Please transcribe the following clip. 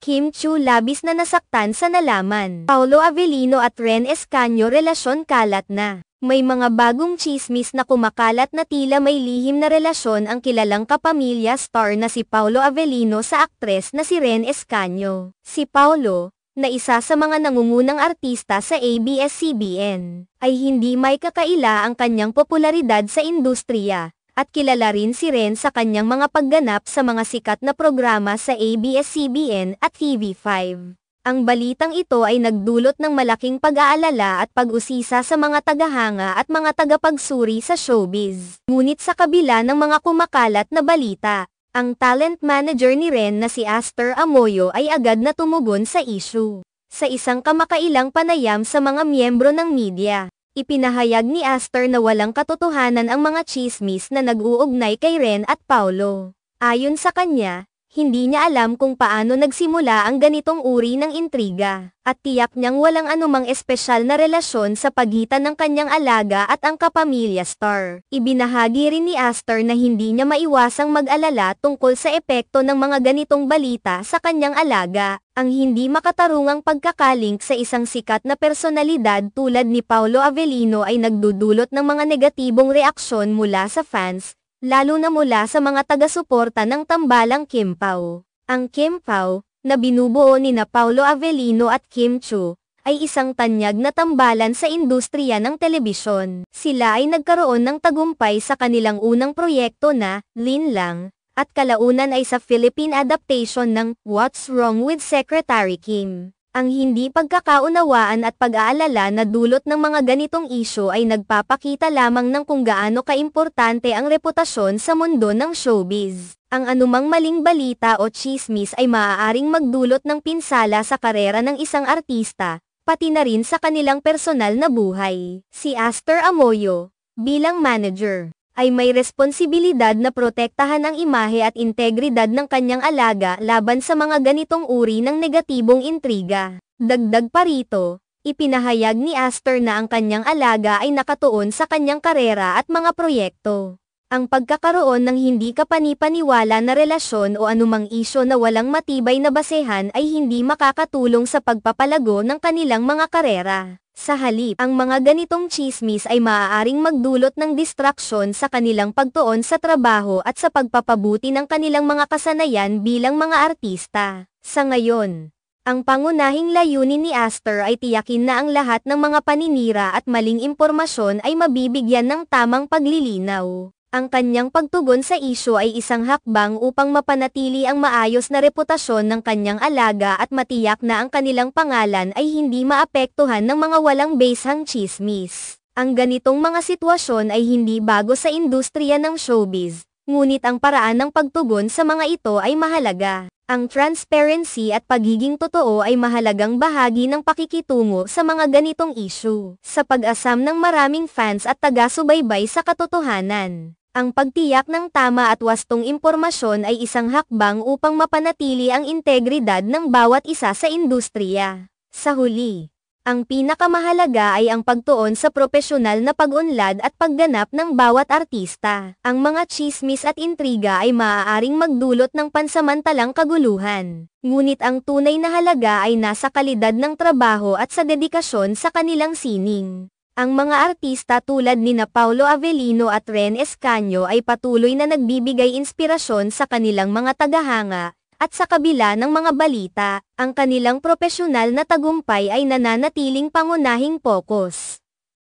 Kim Chiu labis na nasaktan sa nalaman. Paolo Avellino at Ren Escanio relasyon kalat na. May mga bagong tsismis na kumakalat na tila may lihim na relasyon ang kilalang kapamilya star na si Paolo Avellino sa aktres na si Ren Escanio. Si Paolo, na isa sa mga nangungunang artista sa ABS-CBN, ay hindi may kakaila ang kanyang popularidad sa industriya. At kilala rin si Ren sa kanyang mga pagganap sa mga sikat na programa sa ABS-CBN at TV5. Ang balitang ito ay nagdulot ng malaking pag-aalala at pag-usisa sa mga tagahanga at mga tagapagsuri sa showbiz. Ngunit sa kabila ng mga kumakalat na balita, ang talent manager ni Ren na si Aster Amoyo ay agad na tumugon sa issue. Sa isang kamakailang panayam sa mga miyembro ng media, ipinahayag ni Aster na walang katotohanan ang mga tsismis na nag-uugnay kay Ren at Paolo. Ayon sa kanya, hindi niya alam kung paano nagsimula ang ganitong uri ng intriga, at tiyak niyang walang anumang espesyal na relasyon sa pagitan ng kanyang alaga at ang kapamilya star. Ibinahagi rin ni Aster na hindi niya maiwasang mag-alala tungkol sa epekto ng mga ganitong balita sa kanyang alaga. Ang hindi makatarungang pagkakalink sa isang sikat na personalidad tulad ni Paolo Avellino ay nagdudulot ng mga negatibong reaksyon mula sa fans, lalo na mula sa mga taga-suporta ng tambalang Kim Pao. Ang Kim Pao, na binubuo nina Paolo Avellino at Kim Chiu, ay isang tanyag na tambalan sa industriya ng telebisyon. Sila ay nagkaroon ng tagumpay sa kanilang unang proyekto na Lin Lang, at kalaunan ay sa Philippine adaptation ng What's Wrong with Secretary Kim. Ang hindi pagkakaunawaan at pag-aalala na dulot ng mga ganitong isyu ay nagpapakita lamang ng kung gaano kaimportante ang reputasyon sa mundo ng showbiz. Ang anumang maling balita o tsismis ay maaaring magdulot ng pinsala sa karera ng isang artista, pati na rin sa kanilang personal na buhay. Si Aster Amoyo, bilang manager, ay may responsibilidad na protektahan ang imahe at integridad ng kanyang alaga laban sa mga ganitong uri ng negatibong intriga. Dagdag pa rito, ipinahayag ni Aster na ang kanyang alaga ay nakatuon sa kanyang karera at mga proyekto. Ang pagkakaroon ng hindi kapanipaniwala na relasyon o anumang isyo na walang matibay na basehan ay hindi makakatulong sa pagpapalago ng kanilang mga karera. Sa halip, ang mga ganitong tsismis ay maaaring magdulot ng distraksyon sa kanilang pagtuon sa trabaho at sa pagpapabuti ng kanilang mga kasanayan bilang mga artista. Sa ngayon, ang pangunahing layunin ni Aster ay tiyakin na ang lahat ng mga paninira at maling impormasyon ay mabibigyan ng tamang paglilinaw. Ang kanyang pagtugon sa isyu ay isang hakbang upang mapanatili ang maayos na reputasyon ng kanyang alaga at matiyak na ang kanilang pangalan ay hindi maapektuhan ng mga walang basehang tsismis. Ang ganitong mga sitwasyon ay hindi bago sa industriya ng showbiz, ngunit ang paraan ng pagtugon sa mga ito ay mahalaga. Ang transparency at pagiging totoo ay mahalagang bahagi ng pakikitungo sa mga ganitong issue. Sa pag-asam ng maraming fans at taga-subaybay sa katotohanan, ang pagtiyak ng tama at wastong impormasyon ay isang hakbang upang mapanatili ang integridad ng bawat isa sa industriya. Sa huli, ang pinakamahalaga ay ang pagtuon sa propesyonal na pag-unlad at pagganap ng bawat artista. Ang mga tsismis at intriga ay maaaring magdulot ng pansamantalang kaguluhan. Ngunit ang tunay na halaga ay nasa kalidad ng trabaho at sa dedikasyon sa kanilang sining. Ang mga artista tulad nina Paolo Avellino at Ren Escanio ay patuloy na nagbibigay inspirasyon sa kanilang mga tagahanga, at sa kabila ng mga balita, ang kanilang propesyonal na tagumpay ay nananatiling pangunahing pokus.